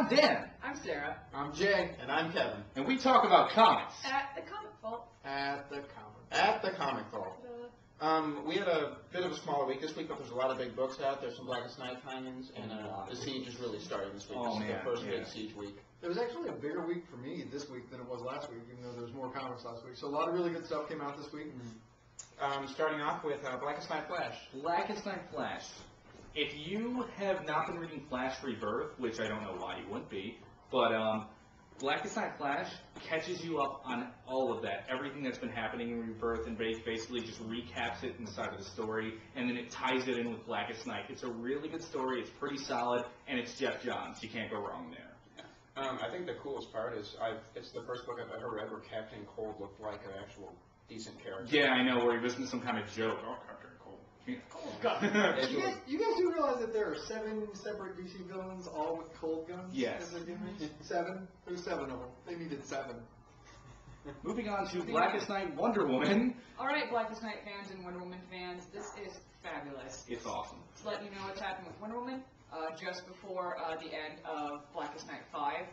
I'm Dan. I'm Sarah. I'm Jay. And I'm Kevin. And we talk about comics. At the Comic Vault. At the comic. At the Comic Vault. We had a bit of a smaller week this week, but there's a lot of big books out. There's some Blackest Night tie-ins, and the Siege is really starting this week. Oh, this is man, the first yeah. big Siege week. It was actually a bigger week for me this week than it was last week, even though there was more comics last week. So a lot of really good stuff came out this week. Starting off with Blackest Night Flash. Blackest Night Flash. If you have not been reading Flash Rebirth, which I don't know why you wouldn't be, but Blackest Night Flash catches you up on all of that, everything that's been happening in Rebirth, and basically just recaps it inside of the story, and then it ties it in with Blackest Night. It's a really good story, it's pretty solid, and it's Jeff Johns. You can't go wrong there. I think the coolest part is it's the first book I've ever read where Captain Cold looked like an actual decent character. Yeah, I know, where he was in some kind of joke. Oh, Captain Cold. Cold gun. You guys do realize that there are 7 separate DC villains, all with cold guns? Yes. As their gimmicks? 7? There's 7 of them. They needed 7. Moving on to Blackest Night Wonder Woman. All right, Blackest Night fans and Wonder Woman fans, this is fabulous. It's awesome. To let you know what's happening with Wonder Woman, just before the end of Blackest Night 5.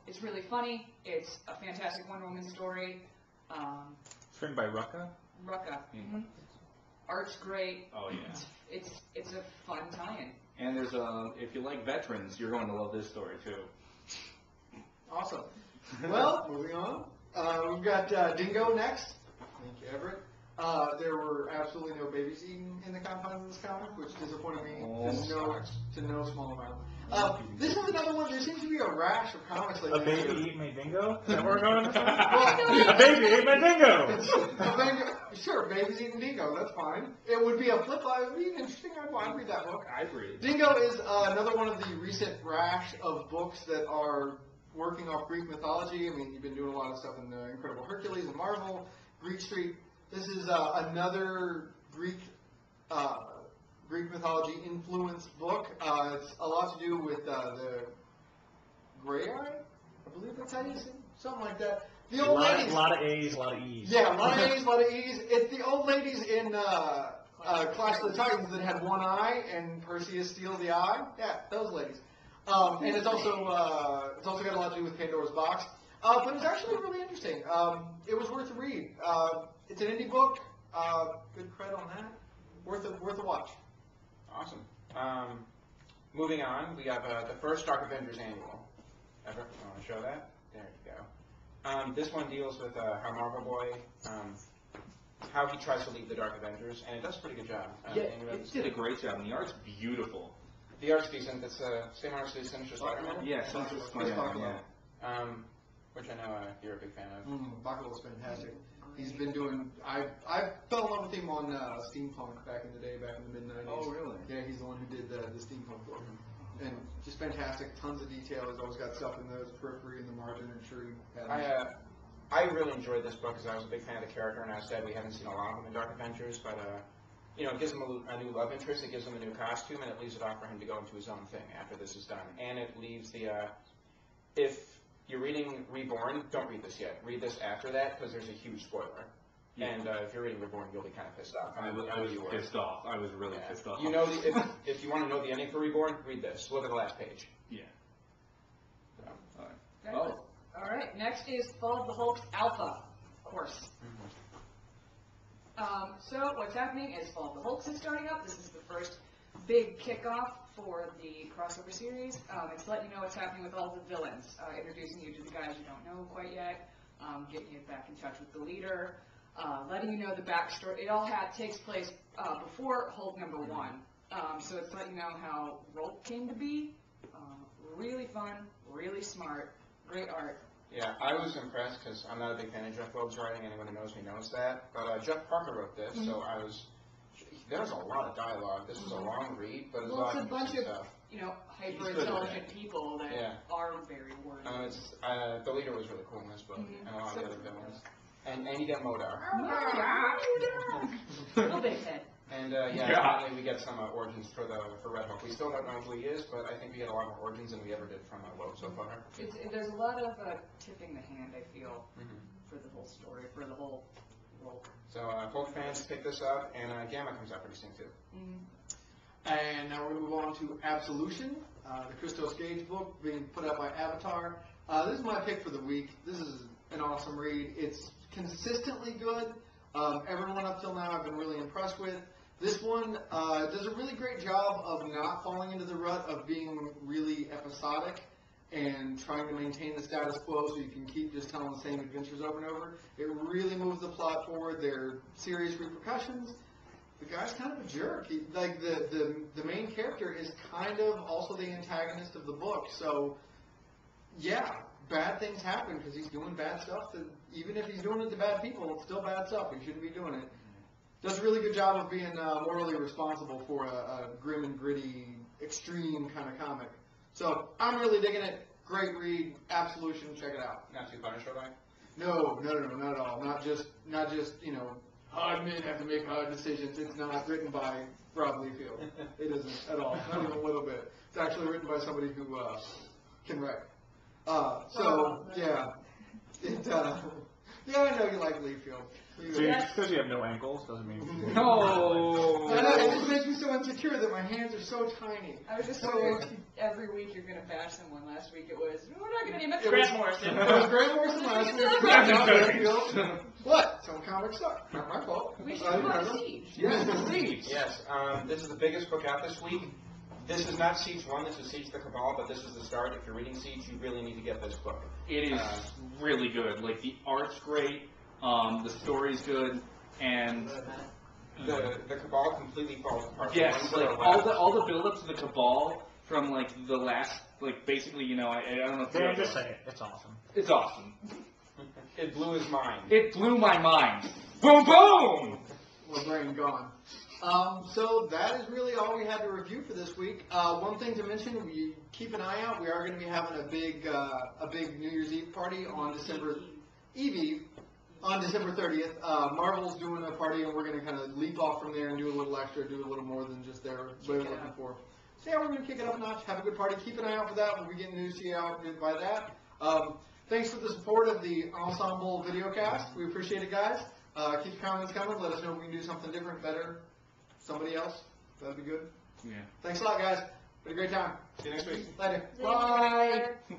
It's really funny. It's a fantastic Wonder Woman story. It's written by Rucka. Rucka. Mm-hmm. Art's great. Oh, yeah. It's a fun tie-in. And there's if you like veterans, you're going to love this story too. Awesome. Well, moving on. We've got Dingo next. Thank you, Everett. There were absolutely no babies eaten in the confines of this comic, which disappointed me to no small amount. This is another one. There seems to be a rash of comics like A this. baby ate my dingo? Is that where we're going with this? Well, A baby ate my dingo! Sure, babies eating dingo. That's fine. It would be a flip. It would be interesting. I'd read that book. I'd read it. Dingo is another one of the recent rash of books that are working off Greek mythology. I mean, you've been doing a lot of stuff in Incredible Hercules and Marvel, Greek Street. This is another Greek mythology influenced book. It's a lot to do with the Grey Eye, I believe that's how you say it. Something like that. The old ladies. A lot of A's, a lot of E's. Yeah, a lot of A's, a lot of E's. It's the old ladies in Clash of the Titans that had one eye and Perseus steals the eye. Yeah, those ladies. And it's also got a lot to do with Pandora's Box. But it's actually really interesting. It was worth a read. It's an indie book. Good credit on that. Worth a watch. Awesome. Moving on, we have the first Dark Avengers annual. Everett, you want to show that? There you go. This one deals with how Marvel Boy, how he tries to lead the Dark Avengers, and it does a pretty good job. Yeah, it did a great job, and the art's beautiful. The art's decent. It's the same artist as Sinister Spider-Man. Yeah, Sinister Spider-Man, yeah. Which I know you're a big fan of. Bakulo's fantastic. He's been doing. I fell in love with him on Steampunk back in the day, back in the mid-90s. Oh, really? Yeah, he's the one who did the Steampunk book. And just fantastic, tons of detail. He's always got stuff in the periphery and the margin. I'm sure he had. I really enjoyed this book because I was a big fan of the character, and I said we haven't seen a lot of him in Dark Adventures, but it gives him a new love interest, it gives him a new costume, and it leaves it off for him to go into his own thing after this is done. And it leaves the if you're reading Reborn, don't read this yet. Read this after that because there's a huge spoiler. Yeah. And if you're reading Reborn, you'll be kind of pissed off. I was pissed off. I was really pissed off. You know, if you want to know the ending for Reborn, read this. Look at the last page. Yeah. So. All right. All right. Next is Fall of the Hulk Alpha, of course. So what's happening is Fall of the Hulks is starting up. This is the first big kickoff for the crossover series. It's letting you know what's happening with all the villains, introducing you to the guys you don't know quite yet, getting you back in touch with the leader, letting you know the backstory. It all takes place before Hulk #1, so it's letting you know how Rolk came to be. Really fun, really smart, great art. Yeah, I was impressed because I'm not a big fan of Jeff Loeb's writing. Anyone who knows me knows that. But Jeff Parker wrote this, so there was a lot of dialogue. This was a long read, but it was a lot of interesting stuff. Hyper-intelligent people that are very wordy. The leader was really cool in this book, and a lot of the other villains. And you get Modar. Little big head. And finally we get some origins for Red Hulk. We still don't know who he is, but I think we get a lot more origins than we ever did from Loeb so far. There's a lot of tipping the hand, I feel, for the whole story, for the whole Hulk. So Hulk fans pick this up, and Gamma comes out pretty soon too. And now we're going to move on to Absolution. the Christos Gage book being put out by Avatar. This is my pick for the week. This is an awesome read. It's consistently good. Everyone up till now I've been really impressed with. This one does a really great job of not falling into the rut of being really episodic and trying to maintain the status quo so you can keep just telling the same adventures over and over. It really moves the plot forward. There are serious repercussions. The guy's kind of a jerk. The main character is kind of also the antagonist of the book. So, yeah, bad things happen because he's doing bad stuff. That even if he's doing it to bad people, it's still bad stuff. He shouldn't be doing it. Does a really good job of being morally responsible for a grim and gritty, extreme kind of comic. So I'm really digging it. Great read. Absolution. Check it out. Not too Punisher-like? No, not at all. Not just hard men have to make hard decisions. It's not written by Rob Liefeld. It isn't at all. Not even a little bit. It's actually written by somebody who can write. Yeah. Yeah, I know you like Liefeld. Just because you have no ankles doesn't mean. No. I know, it just makes me so insecure that my hands are so tiny. I was just wondering if every week you're going to bash someone. Last week it was, we're not going to name it It Grant was- Morrison. It was Grant Morrison last week. Yeah, Now I'm Liefeld. What? Some comics suck. Not my fault. We should I have remember. Siege. Yes, please. Yes, this is the biggest book out this week. This is not Siege 1, this is Siege the Cabal, but this is the start. If you're reading Siege, you really need to get this book. It is really good. Like, the art's great, the story's good, and The Cabal completely falls apart. yes, The ones that like are left- all the build up to the Cabal from like the last, like basically, you know, I don't know if you Dan, ever- just say it. It's awesome. it's awesome. It blew his mind. It blew my mind. Boom, boom. My brain gone. So that is really all we had to review for this week. One thing to mention, we keep an eye out. We are going to be having a big New Year's Eve party on December 30th. Marvel's doing a party, and we're going to kind of leap off from there and do a little extra, do a little more than just they're looking for. So yeah, we're going to kick it up a notch, have a good party. Keep an eye out for that. We'll be getting news to you out by that. Thanks for the support of the Ensemble videocast. We appreciate it, guys. Keep your comments coming. Let us know if we can do something different, better, somebody else. That'd be good. Yeah. Thanks a lot, guys. Had a great time. See you next week. Later. Bye. Bye.